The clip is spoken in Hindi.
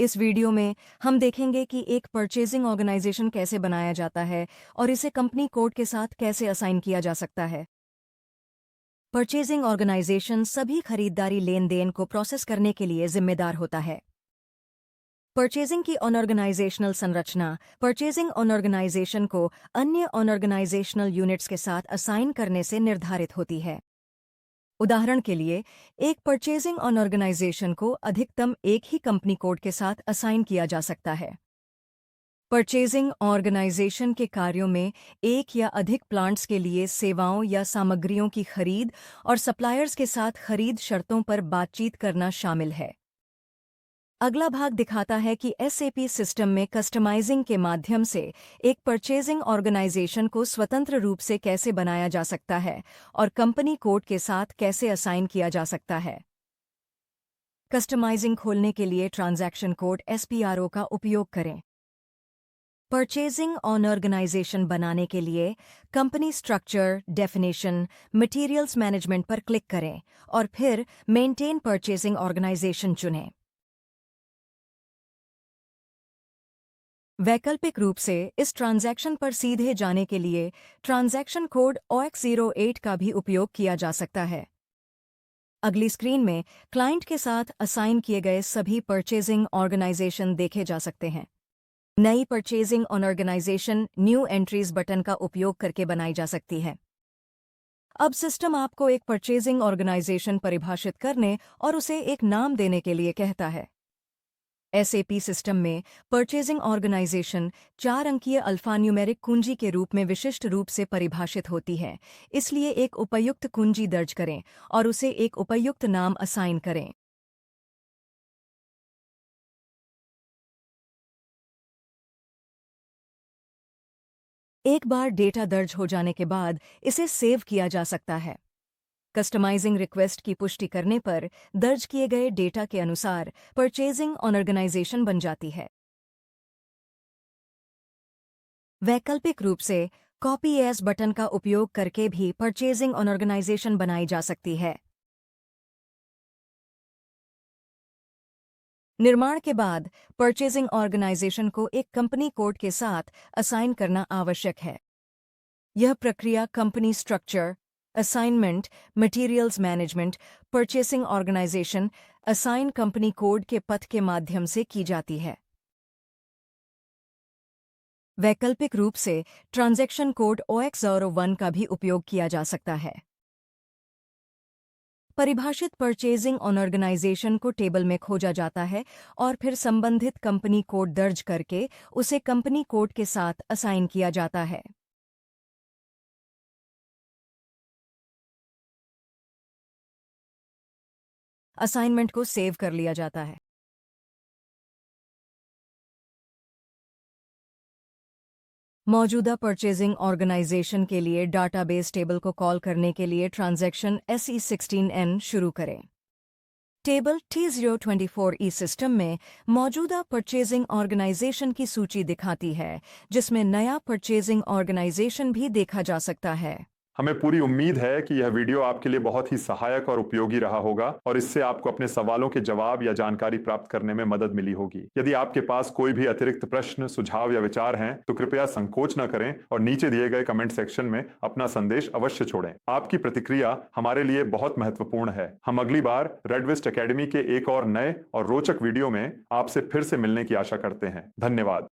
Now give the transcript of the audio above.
इस वीडियो में हम देखेंगे कि एक परचेजिंग ऑर्गेनाइजेशन कैसे बनाया जाता है और इसे कंपनी कोड के साथ कैसे असाइन किया जा सकता है। परचेजिंग ऑर्गेनाइजेशन सभी खरीदारी लेन देन को प्रोसेस करने के लिए जिम्मेदार होता है। परचेजिंग की अनऑर्गेनाइजेशनल संरचना परचेजिंग अनऑर्गेनाइजेशन को अन्य अनऑर्गेनाइजेशनल यूनिट्स के साथ असाइन करने से निर्धारित होती है। उदाहरण के लिए, एक परचेजिंग अनऑर्गेनाइजेशन को अधिकतम एक ही कंपनी कोड के साथ असाइन किया जा सकता है। परचेजिंग ऑर्गेनाइजेशन के कार्यों में एक या अधिक प्लांट्स के लिए सेवाओं या सामग्रियों की खरीद और सप्लायर्स के साथ खरीद शर्तों पर बातचीत करना शामिल है। अगला भाग दिखाता है कि एसएपी सिस्टम में कस्टमाइजिंग के माध्यम से एक परचेजिंग ऑर्गेनाइजेशन को स्वतंत्र रूप से कैसे बनाया जा सकता है और कंपनी कोड के साथ कैसे असाइन किया जा सकता है। कस्टमाइजिंग खोलने के लिए ट्रांजैक्शन कोड एसपीआरओ का उपयोग करें। परचेजिंग ऑर्गेनाइजेशन बनाने के लिए company structure, definition, materials management पर क्लिक करें और फिर मेंटेन परचेजिंग ऑर्गेनाइजेशन चुनें। वैकल्पिक रूप से इस ट्रांजैक्शन पर सीधे जाने के लिए ट्रांजैक्शन कोड OX08 का भी उपयोग किया जा सकता है। अगली स्क्रीन में क्लाइंट के साथ असाइन किए गए सभी परचेजिंग ऑर्गेनाइजेशन देखे जा सकते हैं। नई purchasing organisation new entries button का उपयोग करके बनाई जा सकती है। अब सिस्टम आपको एक परचेजिंग ऑर्गेनाइजेशन परिभाषित करने और उसे एक नाम देने के लिए कहता है। एसएपी सिस्टम में परचेजिंग ऑर्गेनाइजेशन 4 अंकीय अल्फान्यूमेरिक कुंजी के रूप में विशिष्ट रूप से परिभाषित होती है, इसलिए एक उपयुक्त कुंजी दर्ज करें और उसे एक उपयुक्त नाम असाइन करें। एक बार डेटा दर्ज हो जाने के बाद इसे सेव किया जा सकता है। कस्टमाइजिंग रिक्वेस्ट की पुष्टि करने पर दर्ज किए गए डेटा के अनुसार परचेजिंग ऑर्गेनाइजेशन बन जाती है। वैकल्पिक रूप से कॉपी एज बटन का उपयोग करके भी परचेजिंग ऑर्गेनाइजेशन बनाई जा सकती है। निर्माण के बाद परचेजिंग ऑर्गेनाइजेशन को एक कंपनी कोड के साथ असाइन करना आवश्यक है। यह प्रक्रिया company structure, assignment, materials management, purchasing organisation, assign company code के पथ के माध्यम से की जाती है। वैकल्पिक रूप से ट्रांजैक्शन कोड OX01 का भी उपयोग किया जा सकता है। परिभाषित परचेजिंग ऑर्गेनाइजेशन को टेबल में खोजा जाता है और फिर संबंधित कंपनी कोड दर्ज करके उसे कंपनी कोड के साथ असाइन किया जाता है। असाइनमेंट को सेव कर लिया जाता है। मौजूदा परचेजिंग ऑर्गेनाइजेशन के लिए डाटाबेस टेबल को कॉल करने के लिए ट्रांजैक्शन SE16N शुरू करें। टेबल T024E सिस्टम में मौजूदा परचेजिंग ऑर्गेनाइजेशन की सूची दिखाती है, जिसमें नया परचेजिंग ऑर्गेनाइजेशन भी देखा जा सकता है। हमें पूरी उम्मीद है कि यह वीडियो आपके लिए बहुत ही सहायक और उपयोगी रहा होगा और इससे आपको अपने सवालों के जवाब या जानकारी प्राप्त करने में मदद मिली होगी। यदि आपके पास कोई भी अतिरिक्त प्रश्न, सुझाव या विचार हैं, तो कृपया संकोच न करें और नीचे दिए गए कमेंट सेक्शन में अपना संदेश अवश्य छोड़ें। आपकी प्रतिक्रिया हमारे लिए बहुत महत्वपूर्ण है। हम अगली बार रेडविस्ट एकेडमी के एक और नए और रोचक वीडियो में आपसे फिर से मिलने की आशा करते हैं। धन्यवाद।